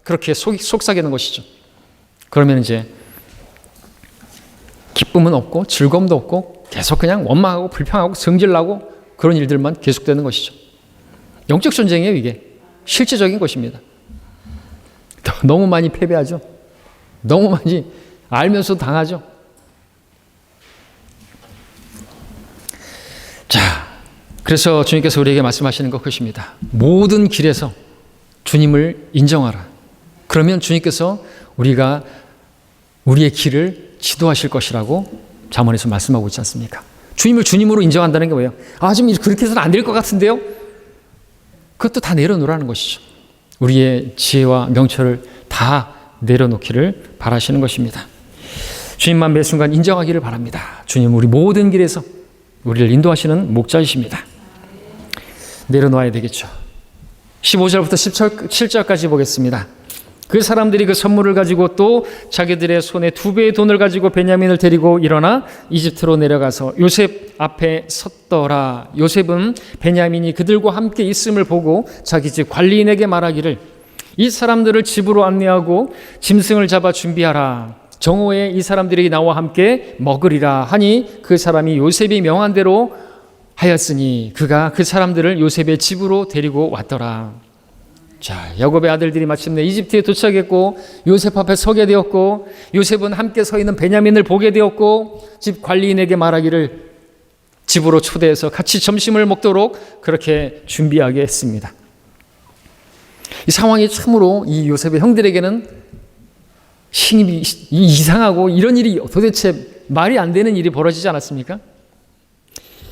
[SPEAKER 1] 그렇게 속삭이는 것이죠. 그러면 이제 기쁨은 없고 즐거움도 없고 계속 그냥 원망하고 불평하고 성질나고 그런 일들만 계속되는 것이죠. 영적 전쟁이에요. 이게 실제적인 것입니다. 너무 많이 패배하죠. 너무 많이 알면서 당하죠. 자, 그래서 주님께서 우리에게 말씀하시는 것 그것입니다. 모든 길에서 주님을 인정하라. 그러면 주님께서 우리가 우리의 길을 지도하실 것이라고 잠언에서 말씀하고 있지 않습니까? 주님을 주님으로 인정한다는 게 뭐예요? 지금 그렇게 해서는 안 될 것 같은데요? 그것도 다 내려놓으라는 것이죠. 우리의 지혜와 명철을 다 내려놓기를 바라시는 것입니다. 주님만 매 순간 인정하기를 바랍니다. 주님 우리 모든 길에서 우리를 인도하시는 목자이십니다. 내려놓아야 되겠죠. 15절부터 17절까지 보겠습니다. 그 사람들이 그 선물을 가지고 또 자기들의 손에 2배의 돈을 가지고 베냐민을 데리고 일어나 이집트로 내려가서 요셉 앞에 섰더라. 요셉은 베냐민이 그들과 함께 있음을 보고 자기 집 관리인에게 말하기를 이 사람들을 집으로 안내하고 짐승을 잡아 준비하라. 정오에 이 사람들이 나와 함께 먹으리라 하니 그 사람이 요셉이 명한 대로 하였으니 그가 그 사람들을 요셉의 집으로 데리고 왔더라. 자, 야곱의 아들들이 마침내 이집트에 도착했고 요셉 앞에 서게 되었고 요셉은 함께 서 있는 베냐민을 보게 되었고 집 관리인에게 말하기를 집으로 초대해서 같이 점심을 먹도록 그렇게 준비하게 했습니다. 이 상황이 참으로 이 요셉의 형들에게는 신입이 이상하고 이런 일이 도대체 말이 안 되는 일이 벌어지지 않았습니까?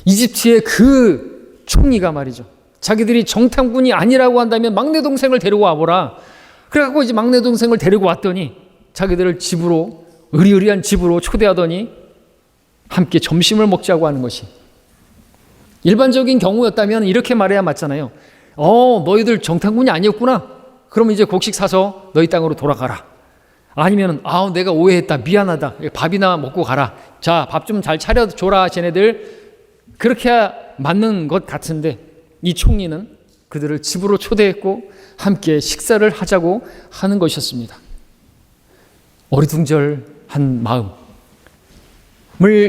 [SPEAKER 1] 이집트의 그 총리가 말이죠. 자기들이 정탐군이 아니라고 한다면 막내 동생을 데리고 와보라. 그래갖고 이제 막내 동생을 데리고 왔더니 자기들을 집으로 의리의리한 집으로 초대하더니 함께 점심을 먹자고 하는 것이 일반적인 경우였다면 이렇게 말해야 맞잖아요. 너희들 정탐군이 아니었구나. 그럼 이제 곡식 사서 너희 땅으로 돌아가라. 아니면 내가 오해했다. 미안하다. 밥이나 먹고 가라. 자, 밥 좀 잘 차려줘라. 쟤네들. 그렇게 맞는 것 같은데 이 총리는 그들을 집으로 초대했고 함께 식사를 하자고 하는 것이었습니다. 어리둥절한 마음을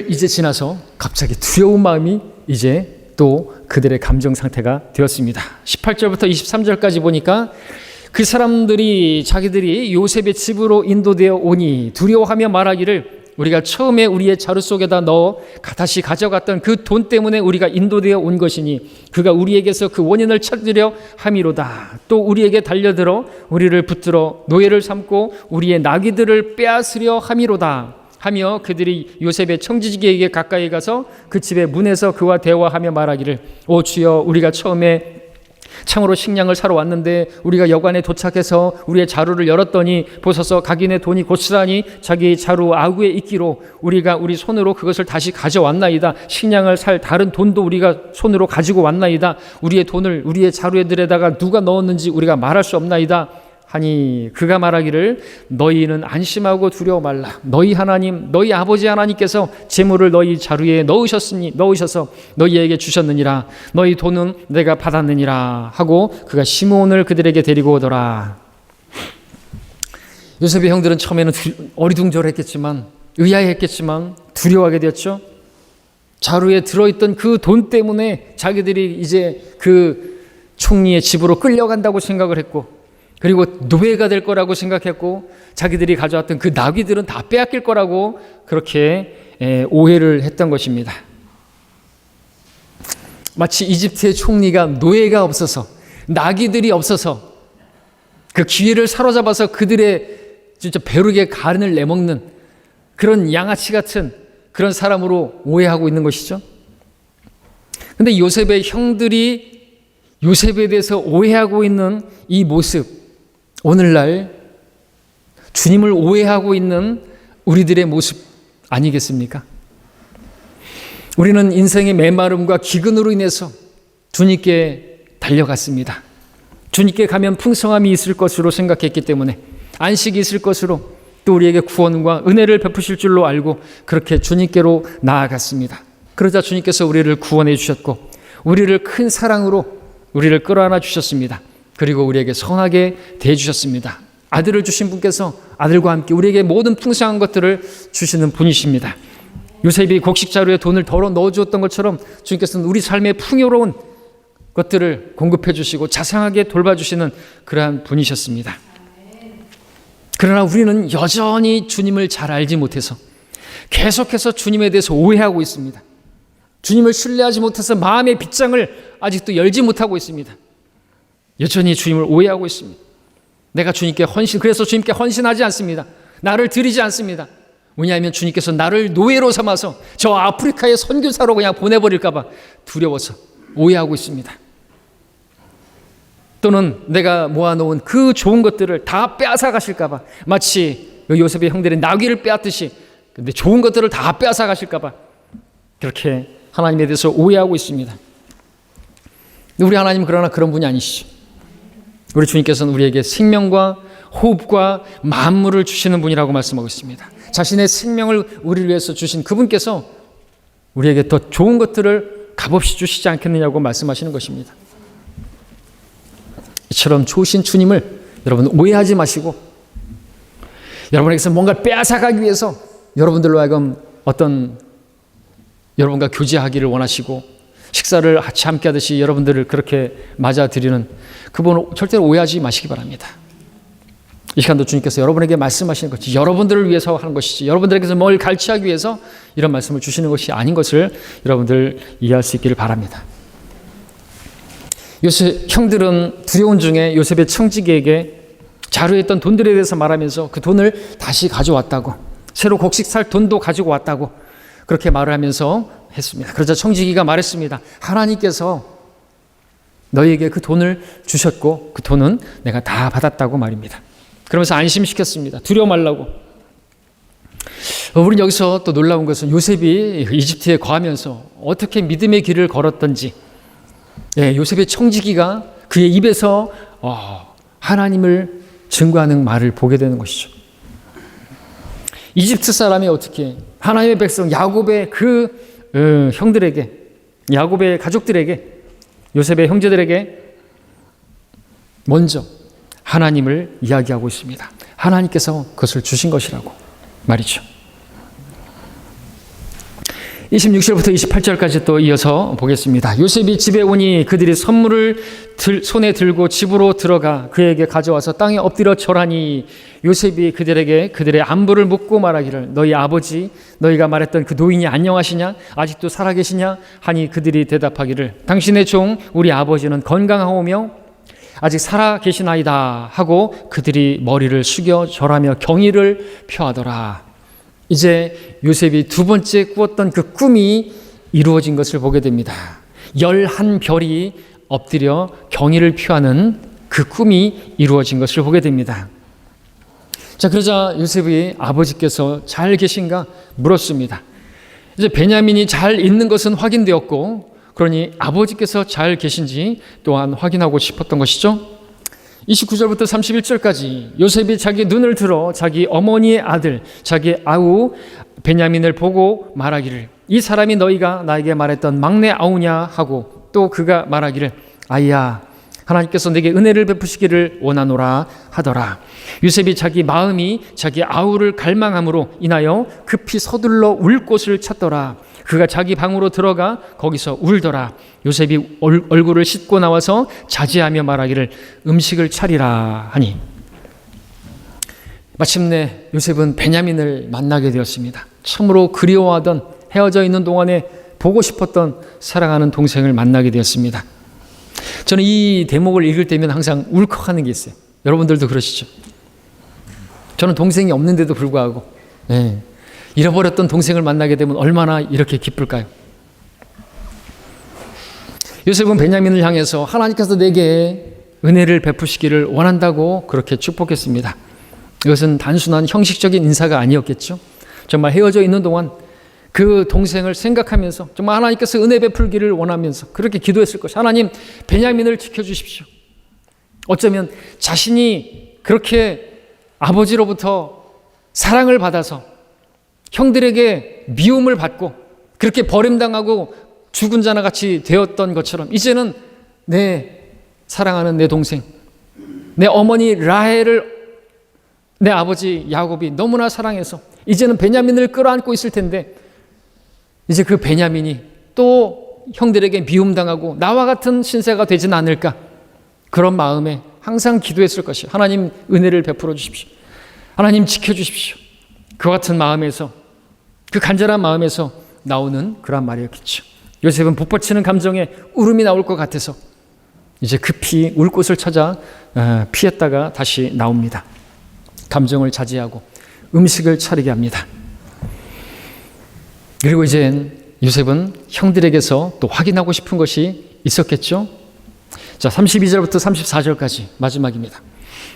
[SPEAKER 1] 이제 지나서 갑자기 두려운 마음이 이제 또 그들의 감정 상태가 되었습니다. 18절부터 23절까지 보니까 그 사람들이 자기들이 요셉의 집으로 인도되어 오니 두려워하며 말하기를 우리가 처음에 우리의 자루 속에다 넣어 다시 가져갔던 그 돈 때문에 우리가 인도되어 온 것이니 그가 우리에게서 그 원인을 찾으려 함이로다. 또 우리에게 달려들어 우리를 붙들어 노예를 삼고 우리의 나귀들을 빼앗으려 함이로다 하며 그들이 요셉의 청지기에게 가까이 가서 그 집의 문에서 그와 대화하며 말하기를 오 주여 우리가 처음에 창으로 식량을 사러 왔는데 우리가 여관에 도착해서 우리의 자루를 열었더니 보소서 각인의 돈이 고스란히 자기 자루 아구에 있기로 우리가 우리 손으로 그것을 다시 가져왔나이다. 식량을 살 다른 돈도 우리가 손으로 가지고 왔나이다. 우리의 돈을 우리의 자루에들에다가 누가 넣었는지 우리가 말할 수 없나이다 하니 그가 말하기를 너희는 안심하고 두려워 말라. 너희 하나님 너희 아버지 하나님께서 재물을 너희 자루에 넣으셔서 너희에게 주셨느니라. 너희 돈은 내가 받았느니라 하고 그가 시므온을 그들에게 데리고 오더라. 요셉의 형들은 처음에는 어리둥절했겠지만 의아해했겠지만 두려워하게 되었죠. 자루에 들어있던 그 돈 때문에 자기들이 이제 그 총리의 집으로 끌려간다고 생각을 했고 그리고 노예가 될 거라고 생각했고 자기들이 가져왔던 그 나귀들은 다 빼앗길 거라고 그렇게 오해를 했던 것입니다. 마치 이집트의 총리가 노예가 없어서 나귀들이 없어서 그 기회를 사로잡아서 그들의 진짜 벼룩의 간을 내먹는 그런 양아치 같은 그런 사람으로 오해하고 있는 것이죠. 그런데 요셉의 형들이 요셉에 대해서 오해하고 있는 이 모습, 오늘날 주님을 오해하고 있는 우리들의 모습 아니겠습니까? 우리는 인생의 메마름과 기근으로 인해서 주님께 달려갔습니다. 주님께 가면 풍성함이 있을 것으로 생각했기 때문에 안식이 있을 것으로 또 우리에게 구원과 은혜를 베푸실 줄로 알고 그렇게 주님께로 나아갔습니다. 그러자 주님께서 우리를 구원해 주셨고 우리를 큰 사랑으로 우리를 끌어안아 주셨습니다. 그리고 우리에게 선하게 대해주셨습니다. 아들을 주신 분께서 아들과 함께 우리에게 모든 풍성한 것들을 주시는 분이십니다. 요셉이 곡식자루에 돈을 덜어 넣어주었던 것처럼 주님께서는 우리 삶의 풍요로운 것들을 공급해 주시고 자상하게 돌봐주시는 그러한 분이셨습니다. 그러나 우리는 여전히 주님을 잘 알지 못해서 계속해서 주님에 대해서 오해하고 있습니다. 주님을 신뢰하지 못해서 마음의 빗장을 아직도 열지 못하고 있습니다. 여전히 주님을 오해하고 있습니다. 내가 주님께 그래서 주님께 헌신하지 않습니다. 나를 드리지 않습니다. 왜냐하면 주님께서 나를 노예로 삼아서 저 아프리카의 선교사로 그냥 보내버릴까 봐 두려워서 오해하고 있습니다. 또는 내가 모아놓은 그 좋은 것들을 다 빼앗아 가실까 봐 마치 요셉의 형들이 나귀를 빼앗듯이 근데 좋은 것들을 다 빼앗아 가실까 봐 그렇게 하나님에 대해서 오해하고 있습니다. 우리 하나님은 그러나 그런 분이 아니시죠. 우리 주님께서는 우리에게 생명과 호흡과 만물을 주시는 분이라고 말씀하고 있습니다. 자신의 생명을 우리를 위해서 주신 그분께서 우리에게 더 좋은 것들을 값없이 주시지 않겠느냐고 말씀하시는 것입니다. 이처럼 좋으신 주님을 여러분 오해하지 마시고 여러분에게서 뭔가 빼앗아가기 위해서 여러분들로 하여금 어떤 여러분과 교제하기를 원하시고 식사를 같이 함께 하듯이 여러분들을 그렇게 맞아들이는 그분을 절대로 오해하지 마시기 바랍니다. 이 시간도 주님께서 여러분에게 말씀하시는 것이 여러분들을 위해서 하는 것이지 여러분들에게서 뭘 갈취하기 위해서 이런 말씀을 주시는 것이 아닌 것을 여러분들 이해할 수 있기를 바랍니다. 요셉 형들은 두려운 중에 요셉의 청지기에게 자루에 있던 돈들에 대해서 말하면서 그 돈을 다시 가져왔다고 새로 곡식 살 돈도 가지고 왔다고 그렇게 말을 하면서 했습니다. 그러자 청지기가 말했습니다. 하나님께서 너희에게 그 돈을 주셨고 그 돈은 내가 다 받았다고 말입니다. 그러면서 안심시켰습니다. 두려워 말라고. 우리는 여기서 또 놀라운 것은 요셉이 이집트에 거하면서 어떻게 믿음의 길을 걸었던지 요셉의 청지기가 그의 입에서 하나님을 증거하는 말을 보게 되는 것이죠. 이집트 사람이 어떻게 하나님의 백성 야곱의 그 형들에게 야곱의 가족들에게 요셉의 형제들에게 먼저 하나님을 이야기하고 있습니다. 하나님께서 그것을 주신 것이라고 말이죠. 26절부터 28절까지 또 이어서 보겠습니다. 요셉이 집에 오니 그들이 선물을 손에 들고 집으로 들어가 그에게 가져와서 땅에 엎드려 절하니 요셉이 그들에게 그들의 안부를 묻고 말하기를 너희 아버지 너희가 말했던 그 노인이 안녕하시냐 아직도 살아계시냐 하니 그들이 대답하기를 당신의 종 우리 아버지는 건강하오며 아직 살아계시나이다 하고 그들이 머리를 숙여 절하며 경의를 표하더라. 이제 요셉이 두 번째 꾸었던 그 꿈이 이루어진 것을 보게 됩니다. 11별이 엎드려 경의를 표하는 그 꿈이 이루어진 것을 보게 됩니다. 자, 그러자 요셉의 아버지께서 잘 계신가 물었습니다. 이제 베냐민이 잘 있는 것은 확인되었고, 그러니 아버지께서 잘 계신지 또한 확인하고 싶었던 것이죠. 29절부터 31절까지 요셉이 자기 눈을 들어 자기 어머니의 아들 자기 아우 베냐민을 보고 말하기를 이 사람이 너희가 나에게 말했던 막내 아우냐 하고 또 그가 말하기를 아이야 하나님께서 내게 은혜를 베푸시기를 원하노라 하더라. 요셉이 자기 마음이 자기 아우를 갈망함으로 인하여 급히 서둘러 울 곳을 찾더라. 그가 자기 방으로 들어가 거기서 울더라. 요셉이 얼굴을 씻고 나와서 자제하며 말하기를 음식을 차리라 하니 마침내 요셉은 베냐민을 만나게 되었습니다. 참으로 그리워하던 헤어져 있는 동안에 보고 싶었던 사랑하는 동생을 만나게 되었습니다. 저는 이 대목을 읽을 때면 항상 울컥하는 게 있어요. 여러분들도 그러시죠? 저는 동생이 없는데도 불구하고 잃어버렸던 동생을 만나게 되면 얼마나 이렇게 기쁠까요? 요셉은 베냐민을 향해서 하나님께서 내게 은혜를 베푸시기를 원한다고 그렇게 축복했습니다. 이것은 단순한 형식적인 인사가 아니었겠죠. 정말 헤어져 있는 동안 그 동생을 생각하면서 정말 하나님께서 은혜 베풀기를 원하면서 그렇게 기도했을 것이 하나님 베냐민을 지켜주십시오. 어쩌면 자신이 그렇게 아버지로부터 사랑을 받아서 형들에게 미움을 받고 그렇게 버림당하고 죽은 자나 같이 되었던 것처럼 이제는 내 사랑하는 내 동생, 내 어머니 라헬을 내 아버지 야곱이 너무나 사랑해서 이제는 베냐민을 끌어안고 있을 텐데 이제 그 베냐민이 또 형들에게 미움당하고 나와 같은 신세가 되진 않을까 그런 마음에 항상 기도했을 것이요. 하나님 은혜를 베풀어 주십시오. 하나님 지켜주십시오. 그 같은 마음에서 그 간절한 마음에서 나오는 그런 말이었겠죠. 요셉은 북받치는 감정에 울음이 나올 것 같아서 이제 급히 울 곳을 찾아 피했다가 다시 나옵니다. 감정을 자제하고 음식을 차리게 합니다. 그리고 이제 요셉은 형들에게서 또 확인하고 싶은 것이 있었겠죠. 자, 32절부터 34절까지 마지막입니다.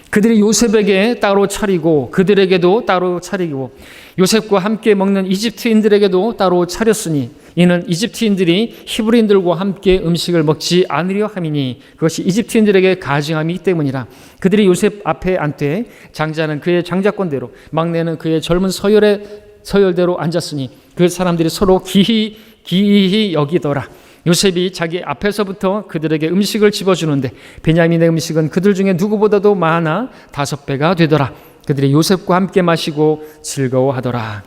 [SPEAKER 1] 그들이 요셉에게 따로 차리고 그들에게도 따로 차리고 요셉과 함께 먹는 이집트인들에게도 따로 차렸으니 이는 이집트인들이 히브리인들과 함께 음식을 먹지 않으려 함이니 그것이 이집트인들에게 가증함이기 때문이라. 그들이 요셉 앞에 앉되 장자는 그의 장자권대로 막내는 그의 젊은 서열대로 앉았으니 그 사람들이 서로 기이히 여기더라. 요셉이 자기 앞에서부터 그들에게 음식을 집어주는데 베냐민의 음식은 그들 중에 누구보다도 많아 5배가 되더라. 그들이 요셉과 함께 마시고 즐거워하더라.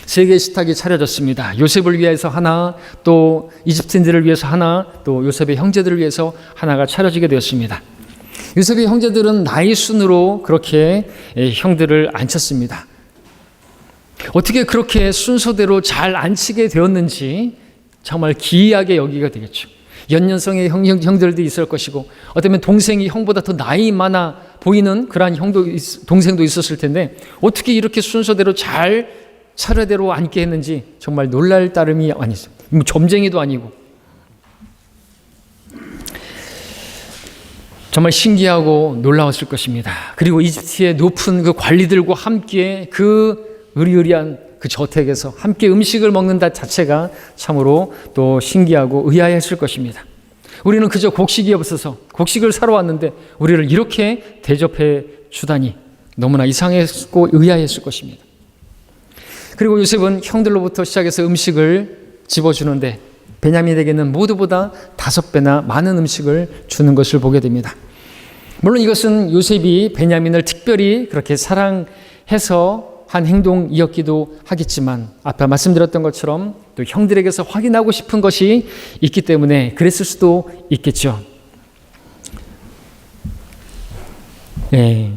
[SPEAKER 1] 3개의 식탁이 차려졌습니다. 요셉을 위해서 하나, 또 이집트인들을 위해서 하나, 또 요셉의 형제들을 위해서 하나가 차려지게 되었습니다. 요셉의 형제들은 나이 순으로 그렇게 형들을 앉혔습니다. 어떻게 그렇게 순서대로 잘 앉히게 되었는지 정말 기이하게 여기가 되겠죠. 연년생의 형들도 있을 것이고 어쩌면 동생이 형보다 더 나이 많아 보이는 그러한 동생도 있었을 텐데 어떻게 이렇게 순서대로 잘 차례대로 앉게 했는지 정말 놀랄 따름이 아니죠. 점쟁이도 아니고 정말 신기하고 놀라웠을 것입니다. 그리고 이집트의 높은 그 관리들과 함께 그 의리의리한 그 저택에서 함께 음식을 먹는다 자체가 참으로 또 신기하고 의아했을 것입니다. 우리는 그저 곡식이 없어서 곡식을 사러 왔는데 우리를 이렇게 대접해 주다니 너무나 이상했고 의아했을 것입니다. 그리고 요셉은 형들로부터 시작해서 음식을 집어주는데 베냐민에게는 모두보다 5배나 많은 음식을 주는 것을 보게 됩니다. 물론 이것은 요셉이 베냐민을 특별히 그렇게 사랑해서 한 행동이었기도 하겠지만 아까 말씀드렸던 것처럼 또 형들에게서 확인하고 싶은 것이 있기 때문에 그랬을 수도 있겠죠. 네,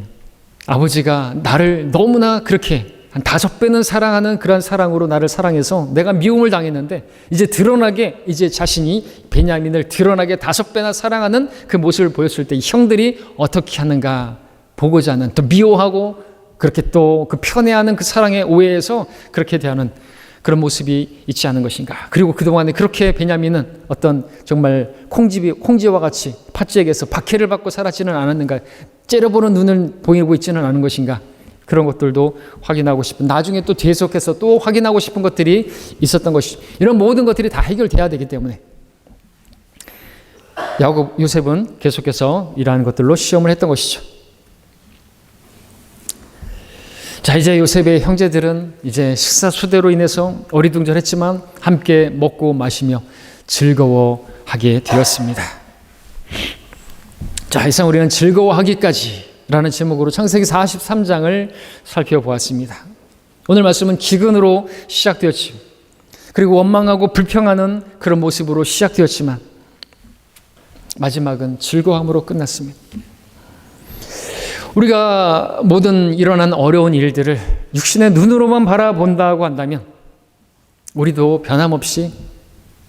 [SPEAKER 1] 아버지가 나를 너무나 그렇게 한 5배는 사랑하는 그런 사랑으로 나를 사랑해서 내가 미움을 당했는데 이제 드러나게 이제 자신이 베냐민을 드러나게 5배나 사랑하는 그 모습을 보였을 때 형들이 어떻게 하는가 보고자 하는, 또 미워하고 그렇게 또 그 편애하는 그 사랑에 오해해서 그렇게 대하는 그런 모습이 있지 않은 것인가. 그리고 그동안에 그렇게 베냐민은 어떤 정말 콩쥐와 같이 팥쥐에게서 박해를 받고 살았지는 않았는가, 째려보는 눈을 보이고 있지는 않은 것인가. 그런 것들도 확인하고 싶은, 나중에 또 계속해서 또 확인하고 싶은 것들이 있었던 것이죠. 이런 모든 것들이 다 해결돼야 되기 때문에 요셉은 계속해서 이러한 것들로 시험을 했던 것이죠. 자, 이제 요셉의 형제들은 이제 식사 수대로 인해서 어리둥절했지만 함께 먹고 마시며 즐거워하게 되었습니다. 자, 이상 우리는 즐거워하기까지 라는 제목으로 창세기 43장을 살펴보았습니다. 오늘 말씀은 기근으로 시작되었지, 그리고 원망하고 불평하는 그런 모습으로 시작되었지만 마지막은 즐거움으로 끝났습니다. 우리가 모든 일어난 어려운 일들을 육신의 눈으로만 바라본다고 한다면 우리도 변함없이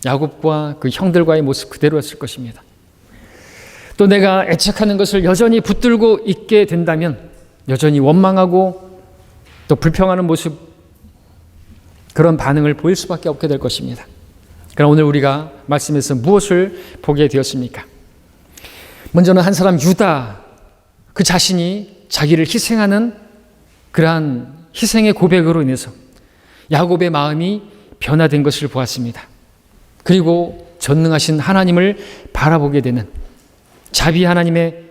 [SPEAKER 1] 야곱과 그 형들과의 모습 그대로였을 것입니다. 또 내가 애착하는 것을 여전히 붙들고 있게 된다면 여전히 원망하고 또 불평하는 모습, 그런 반응을 보일 수밖에 없게 될 것입니다. 그럼 오늘 우리가 말씀에서 무엇을 보게 되었습니까? 먼저는 한 사람 유다, 그 자신이 자기를 희생하는 그러한 희생의 고백으로 인해서 야곱의 마음이 변화된 것을 보았습니다. 그리고 전능하신 하나님을 바라보게 되는, 자비 하나님의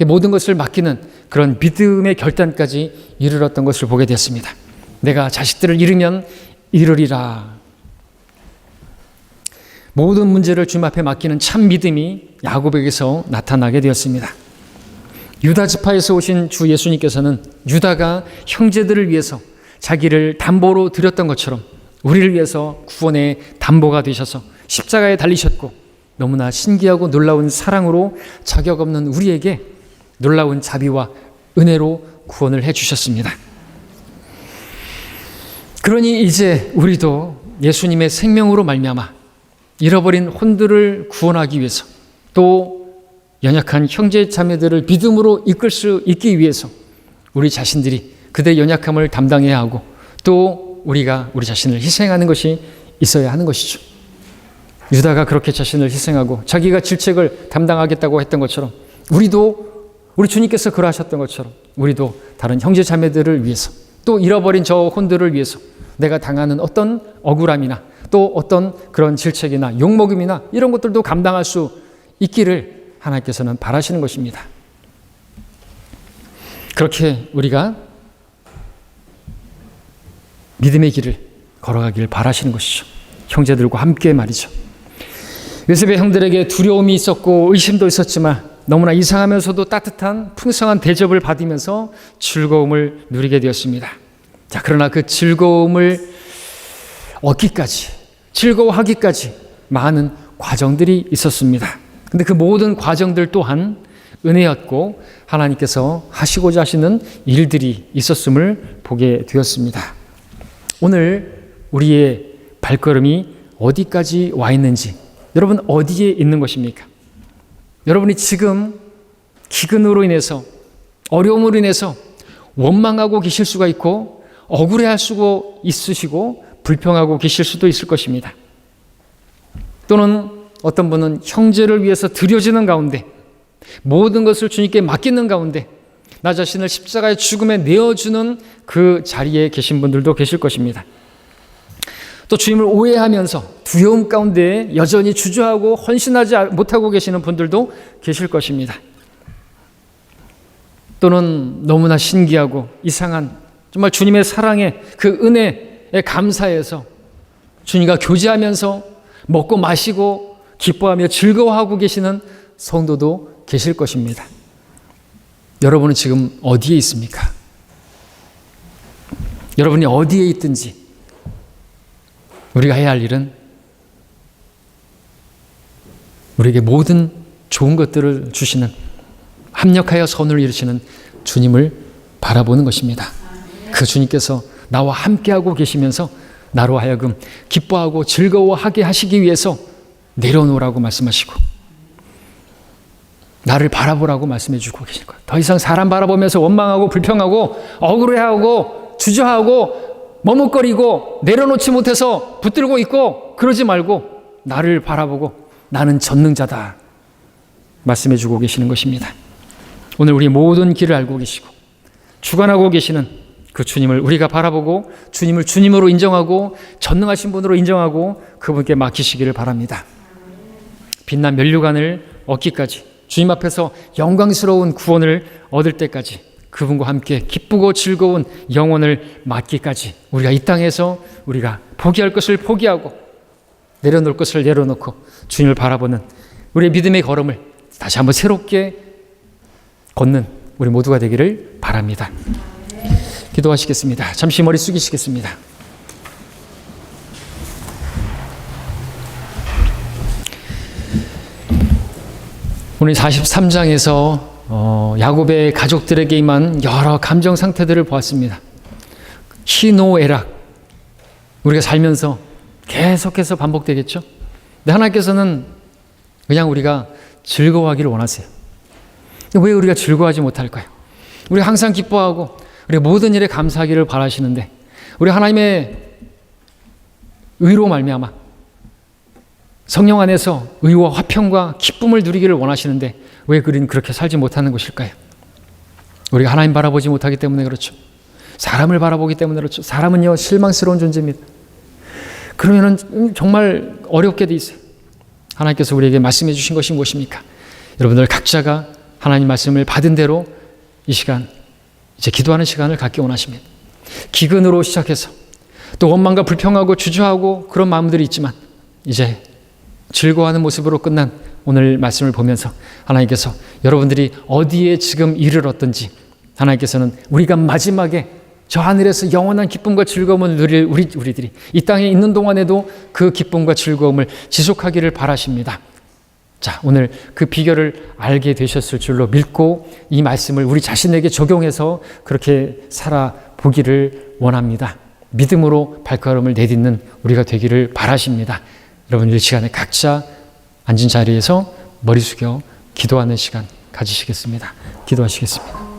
[SPEAKER 1] 모든 것을 맡기는 그런 믿음의 결단까지 이르렀던 것을 보게 되었습니다. 내가 자식들을 잃으면 이르리라. 모든 문제를 주님 앞에 맡기는 참 믿음이 야곱에게서 나타나게 되었습니다. 유다 지파에서 오신 주 예수님께서는 유다가 형제들을 위해서 자기를 담보로 드렸던 것처럼 우리를 위해서 구원의 담보가 되셔서 십자가에 달리셨고, 너무나 신기하고 놀라운 사랑으로 자격 없는 우리에게 놀라운 자비와 은혜로 구원을 해주셨습니다. 그러니 이제 우리도 예수님의 생명으로 말미암아 잃어버린 혼들을 구원하기 위해서, 또 연약한 형제 자매들을 믿음으로 이끌 수 있기 위해서 우리 자신들이 그들의 연약함을 담당해야 하고, 또 우리가 우리 자신을 희생하는 것이 있어야 하는 것이죠. 유다가 그렇게 자신을 희생하고 자기가 질책을 담당하겠다고 했던 것처럼 우리 주님께서 그러하셨던 것처럼 우리도 다른 형제 자매들을 위해서, 또 잃어버린 저 혼들을 위해서 내가 당하는 어떤 억울함이나 또 어떤 그런 질책이나 욕먹음이나 이런 것들도 감당할 수 있기를 하나님께서는 바라시는 것입니다. 그렇게 우리가 믿음의 길을 걸어가길 바라시는 것이죠. 형제들과 함께 말이죠. 요셉의 형들에게 두려움이 있었고 의심도 있었지만 너무나 이상하면서도 따뜻한 풍성한 대접을 받으면서 즐거움을 누리게 되었습니다. 자, 그러나 그 즐거움을 얻기까지, 즐거워하기까지 많은 과정들이 있었습니다. 근데 그 모든 과정들 또한 은혜였고 하나님께서 하시고자 하시는 일들이 있었음을 보게 되었습니다. 오늘 우리의 발걸음이 어디까지 와 있는지, 여러분 어디에 있는 것입니까? 여러분이 지금 기근으로 인해서, 어려움으로 인해서 원망하고 계실 수가 있고 억울해할 수가 있으시고 불평하고 계실 수도 있을 것입니다. 또는 어떤 분은 형제를 위해서 드려지는 가운데, 모든 것을 주님께 맡기는 가운데 나 자신을 십자가의 죽음에 내어주는 그 자리에 계신 분들도 계실 것입니다. 또 주님을 오해하면서 두려움 가운데 여전히 주저하고 헌신하지 못하고 계시는 분들도 계실 것입니다. 또는 너무나 신기하고 이상한 정말 주님의 사랑에, 그 은혜에 감사해서 주님과 교제하면서 먹고 마시고 기뻐하며 즐거워하고 계시는 성도도 계실 것입니다. 여러분은 지금 어디에 있습니까? 여러분이 어디에 있든지 우리가 해야 할 일은 우리에게 모든 좋은 것들을 주시는, 합력하여 선을 이루시는 주님을 바라보는 것입니다. 그 주님께서 나와 함께하고 계시면서 나로 하여금 기뻐하고 즐거워하게 하시기 위해서 내려놓으라고 말씀하시고 나를 바라보라고 말씀해 주고 계신 거예요. 더 이상 사람 바라보면서 원망하고 불평하고 억울해하고 주저하고 머뭇거리고 내려놓지 못해서 붙들고 있고 그러지 말고 나를 바라보고 나는 전능자다 말씀해 주고 계시는 것입니다. 오늘 우리 모든 길을 알고 계시고 주관하고 계시는 그 주님을 우리가 바라보고 주님을 주님으로 인정하고 전능하신 분으로 인정하고 그분께 맡기시기를 바랍니다. 빛난 면류관을 얻기까지, 주님 앞에서 영광스러운 구원을 얻을 때까지, 그분과 함께 기쁘고 즐거운 영혼을 맞기까지 우리가 이 땅에서 우리가 포기할 것을 포기하고 내려놓을 것을 내려놓고 주님을 바라보는 우리의 믿음의 걸음을 다시 한번 새롭게 걷는 우리 모두가 되기를 바랍니다. 기도하시겠습니다. 잠시 머리 숙이시겠습니다. 오늘 43장에서 야곱의 가족들에게 임한 여러 감정 상태들을 보았습니다. 희노애락, 우리가 살면서 계속해서 반복되겠죠. 근데 하나님께서는 그냥 우리가 즐거워하기를 원하세요. 왜 우리가 즐거워하지 못할까요? 우리가 항상 기뻐하고 우리가 모든 일에 감사하기를 바라시는데 우리 하나님의 의로 말미암아 성령 안에서 의와 화평과 기쁨을 누리기를 원하시는데 왜 우리는 그렇게 살지 못하는 것일까요? 우리가 하나님 바라보지 못하기 때문에 그렇죠. 사람을 바라보기 때문에 그렇죠. 사람은요 실망스러운 존재입니다. 그러면은 정말 어렵게 돼 있어요. 하나님께서 우리에게 말씀해 주신 것이 무엇입니까? 여러분들 각자가 하나님 말씀을 받은 대로 이 시간 이제 기도하는 시간을 갖기 원하십니다. 기근으로 시작해서 또 원망과 불평하고 주저하고 그런 마음들이 있지만 이제 즐거워하는 모습으로 끝난 오늘 말씀을 보면서 하나님께서 여러분들이 어디에 지금 이르렀든지 하나님께서는 우리가 마지막에 저 하늘에서 영원한 기쁨과 즐거움을 누릴 우리들이 이 땅에 있는 동안에도 그 기쁨과 즐거움을 지속하기를 바라십니다. 자, 오늘 그 비결을 알게 되셨을 줄로 믿고 이 말씀을 우리 자신에게 적용해서 그렇게 살아보기를 원합니다. 믿음으로 발걸음을 내딛는 우리가 되기를 바라십니다. 여러분 이 시간에 각자 앉은 자리에서 머리 숙여 기도하는 시간 가지시겠습니다. 기도하시겠습니다.